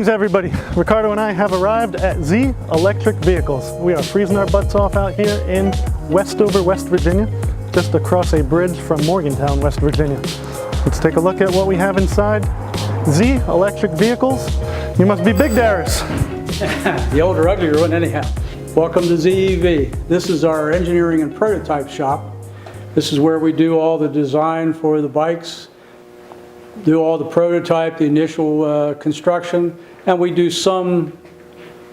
Greetings everybody, Ricardo and I have arrived at ZEV Electric Vehicles. We are freezing our butts off out here in Westover, West Virginia, just across a bridge from Morgantown, West Virginia. Let's take a look at what we have inside ZEV Electric Vehicles. You must be big, Darius. The older, uglier one anyhow. Welcome to ZEV. This is our engineering and prototype shop. This is where we do all the design for the bikes, do all the prototype, the initial construction, and we do some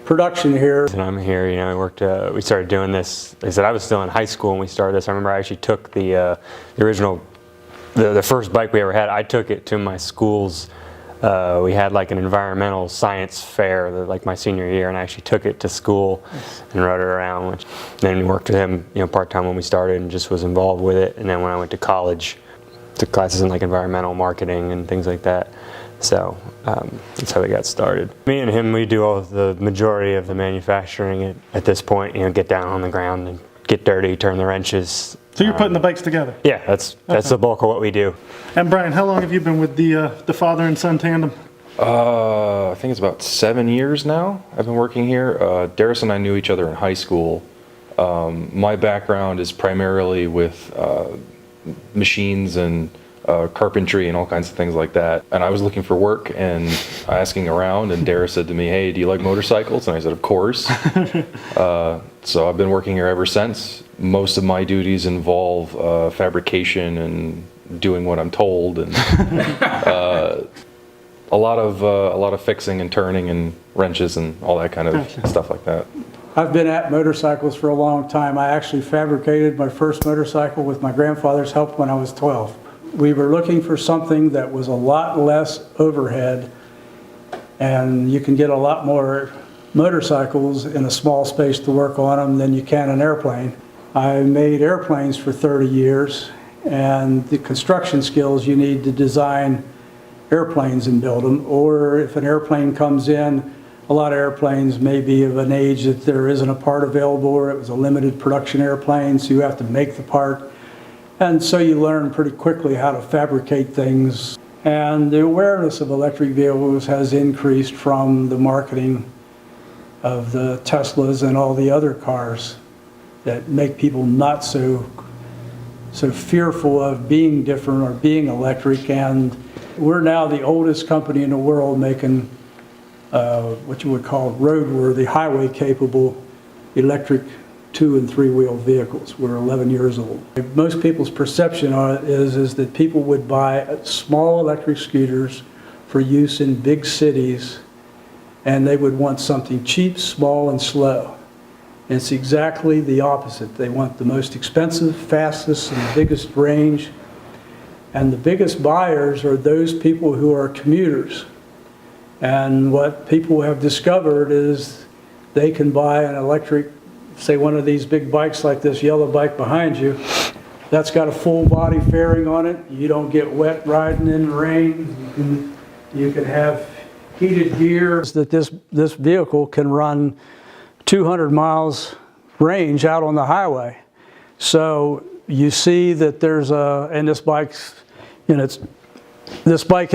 production here. And I'm here, you know, we started doing this, like I said, I was still in high school when we started this. I remember I actually took the original, the first bike we ever had, I took it to my school's, we had like an environmental science fair, like my senior year, and I actually took it to school and rode it around. Which, then we worked with him, you know, part-time when we started and just was involved with it. And then when I went to college, took classes in like environmental marketing and things like that. So that's how we got started. Me and him, we do all the majority of the manufacturing at this point. You know, get down on the ground and get dirty, turn the wrenches. So you're putting the bikes together? Yeah, that's the bulk of what we do. And Brian, how long have you been with the father and son tandem? I think it's about 7 years now I've been working here. Darius and I knew each other in high school. My background is primarily with machines and carpentry and all kinds of things like that. And I was looking for work and asking around, and Darius said to me, "Hey, do you like motorcycles?" And I said, "Of course." So I've been working here ever since. Most of my duties involve fabrication and doing what I'm told, and a lot of fixing and turning and wrenches and all that kind of stuff like that. I've been at motorcycles for a long time. I actually fabricated my first motorcycle with my grandfather's help when I was 12. We were looking for something that was a lot less overhead, and you can get a lot more motorcycles in a small space to work on them than you can an airplane. I made airplanes for 30 years, and the construction skills you need to design airplanes and build them, or if an airplane comes in, a lot of airplanes may be of an age that there isn't a part available, or it was a limited production airplane, so you have to make the part. And so you learn pretty quickly how to fabricate things. And the awareness of electric vehicles has increased from the marketing of the Teslas and all the other cars that make people not so fearful of being different or being electric. And we're now the oldest company in the world making what you would call roadworthy, highway-capable electric 2- and 3-wheel vehicles. We're 11 years old. Most people's perception on it is that people would buy small electric scooters for use in big cities, and they would want something cheap, small, and slow. And it's exactly the opposite. They want the most expensive, fastest, and biggest range. And the biggest buyers are those people who are commuters. And what people have discovered is they can buy an electric, say one of these big bikes like this yellow bike behind you, that's got a full body fairing on it. You don't get wet riding in the rain. You can have heated gear. That this vehicle can run 200 miles range out on the highway. So you see that there's and this bike in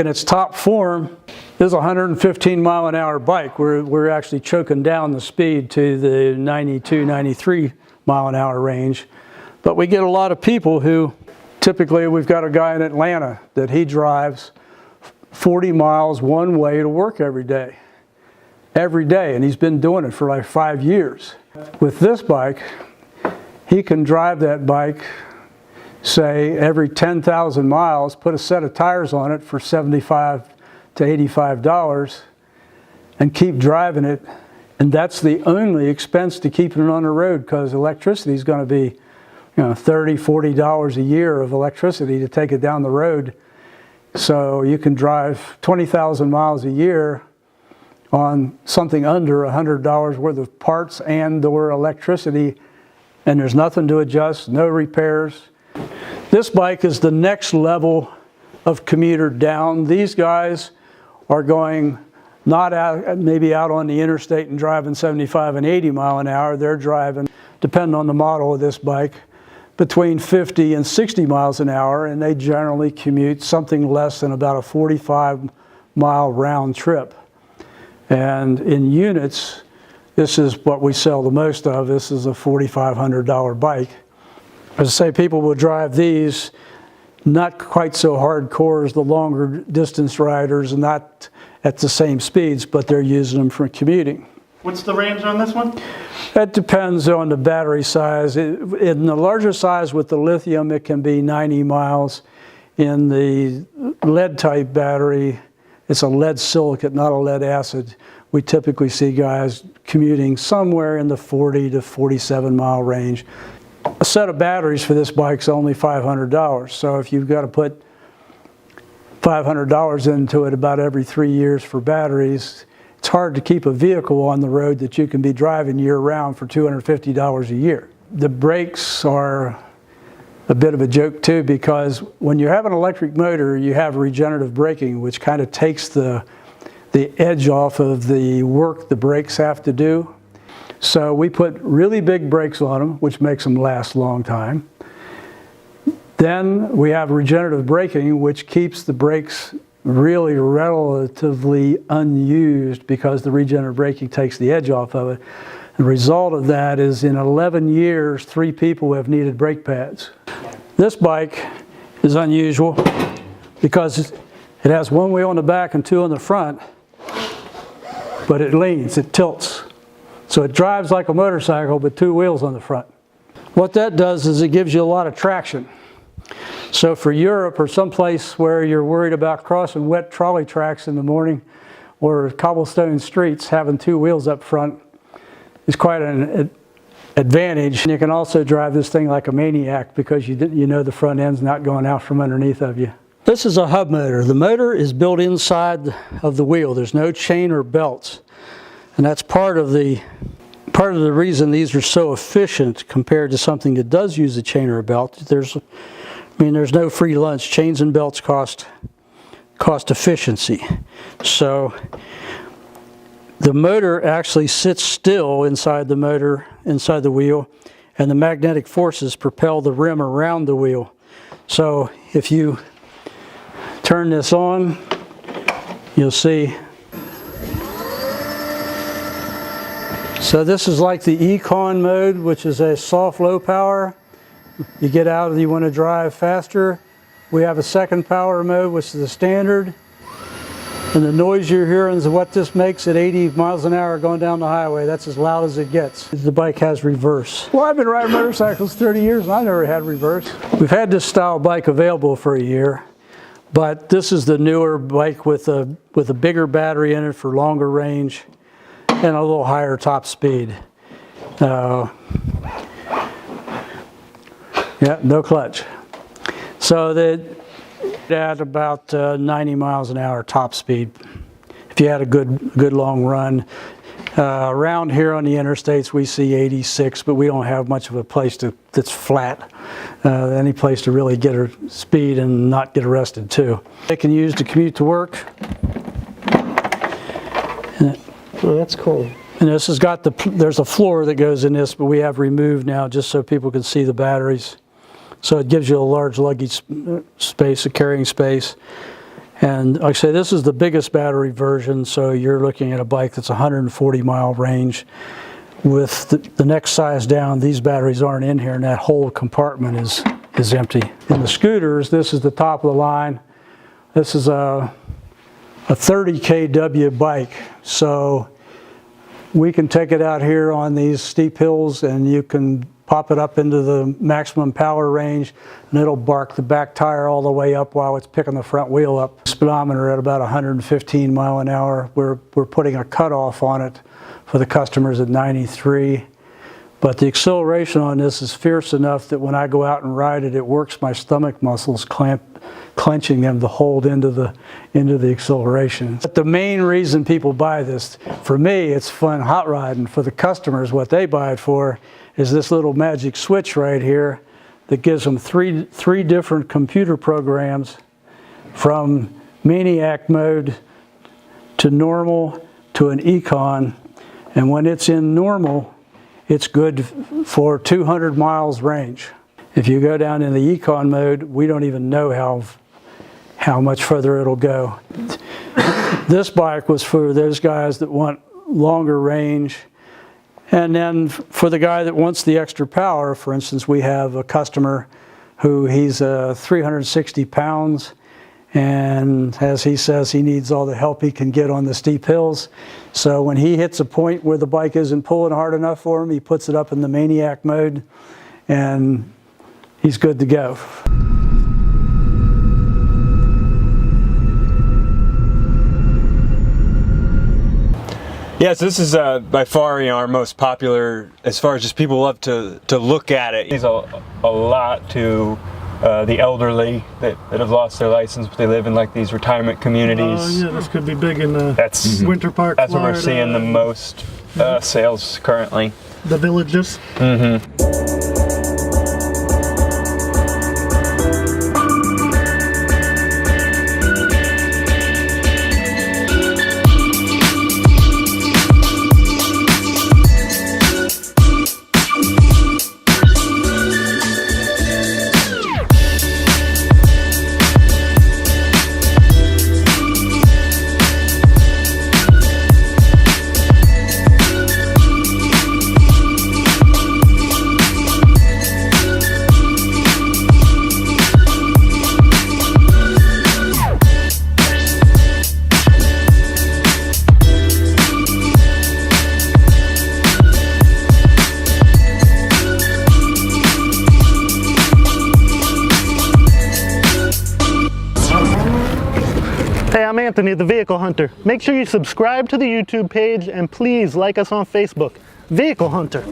its top form is a 115-mile-an-hour bike. We're actually choking down the speed to the 92, 93 mile-an-hour range. But we get a lot of people who, typically we've got a guy in Atlanta that he drives 40 miles one way to work every day, and he's been doing it for like 5 years. With this bike, he can drive that bike, say every 10,000 miles, put a set of tires on it for $75 to $85 and keep driving it, and that's the only expense to keeping it on the road, because electricity is going to be, you know, $30, $40 a year of electricity to take it down the road. So you can drive 20,000 miles a year on something under $100 worth of parts and/or electricity, and there's nothing to adjust, no repairs. This bike is the next level of commuter down. These guys are going not out, maybe out on the interstate and driving 75 and 80 mile an hour. They're driving, depending on the model of this bike, between 50 and 60 miles an hour, and they generally commute something less than about a 45-mile round trip. And in units, this is what we sell the most of. This is a $4,500 bike. As I say, people will drive these, not quite so hardcore as the longer distance riders, and not at the same speeds, but they're using them for commuting. What's the range on this one? That depends on the battery size. In the larger size with the lithium, it can be 90 miles. In the lead type battery, it's a lead silicate, not a lead acid. We typically see guys commuting somewhere in the 40 to 47 mile range. A set of batteries for this bike is only $500. So if you've got to put $500 into it about every 3 years for batteries, it's hard to keep a vehicle on the road that you can be driving year round for $250 a year. The brakes are a bit of a joke too, because when you have an electric motor, you have regenerative braking, which kind of takes the edge off of the work the brakes have to do. So we put really big brakes on them, which makes them last a long time. Then we have regenerative braking, which keeps the brakes really relatively unused because the regenerative braking takes the edge off of it. The result of that is in 11 years, 3 people have needed brake pads. This bike is unusual because it has 1 wheel on the back and 2 on the front, but it leans, it tilts. So it drives like a motorcycle, but 2 wheels on the front. What that does is it gives you a lot of traction. So for Europe or someplace where you're worried about crossing wet trolley tracks in the morning or cobblestone streets, having 2 wheels up front is quite an advantage. And you can also drive this thing like a maniac because you know the front end's not going out from underneath of you. This is a hub motor. The motor is built inside of the wheel. There's no chain or belts. And that's part of the reason these are so efficient compared to something that does use a chain or a belt. There's no free lunch. Chains and belts cost efficiency. So the motor actually sits still inside the motor, inside the wheel, and the magnetic forces propel the rim around the wheel. So if you turn this on, you'll see. So this is like the Econ Mode, which is a soft low power. You get out and you want to drive faster. We have a second power mode, which is the standard. And the noise you're hearing is what this makes at 80 miles an hour going down the highway. That's as loud as it gets. The bike has reverse. Well, I've been riding motorcycles 30 years and I never had reverse. We've had this style bike available for a year, but this is the newer bike with a bigger battery in it for longer range and a little higher top speed. Yeah, no clutch. So that at about 90 miles an hour top speed, if you had a good long run. Around here on the interstates we see 86, but we don't have much of a place that's flat. Any place to really get a speed and not get arrested too. They can use to commute to work. Oh, that's cool. And this has got there's a floor that goes in this, but we have removed now just so people can see the batteries. So it gives you a large luggage space, a carrying space. And like I say, this is the biggest battery version, so you're looking at a bike that's 140 mile range. With the next size down, these batteries aren't in here, and that whole compartment is empty. In the scooters, this is the top of the line. This is a 30 kW bike, so we can take it out here on these steep hills and you can pop it up into the maximum power range and it'll bark the back tire all the way up while it's picking the front wheel up. Speedometer at about 115 mile an hour. We're putting a cutoff on it for the customers at 93. But the acceleration on this is fierce enough that when I go out and ride it, it works my stomach muscles, clenching them to hold into the acceleration. But the main reason people buy this, for me, it's fun hot riding. For the customers, what they buy it for is this little magic switch right here that gives them three different computer programs, from maniac mode to normal to an econ. And when it's in normal, it's good for 200 miles range. If you go down in the econ mode, we don't even know how much further it'll go. This bike was for those guys that want longer range. And then for the guy that wants the extra power, for instance, we have a customer who he's 360 pounds, and as he says, he needs all the help he can get on the steep hills. So when he hits a point where the bike isn't pulling hard enough for him, he puts it up in the maniac mode, and he's good to go. Yeah, so this is by far, our most popular, as far as just people love to look at it. It's a lot to the elderly that have lost their license, but they live in like these retirement communities. Oh yeah, this could be big in That's Winter Park, That's Florida. where we're seeing the most sales currently. The villages. Hey, I'm Anthony, the Vehicle Hunter. Make sure you subscribe to the YouTube page and please like us on Facebook. Vehicle Hunter.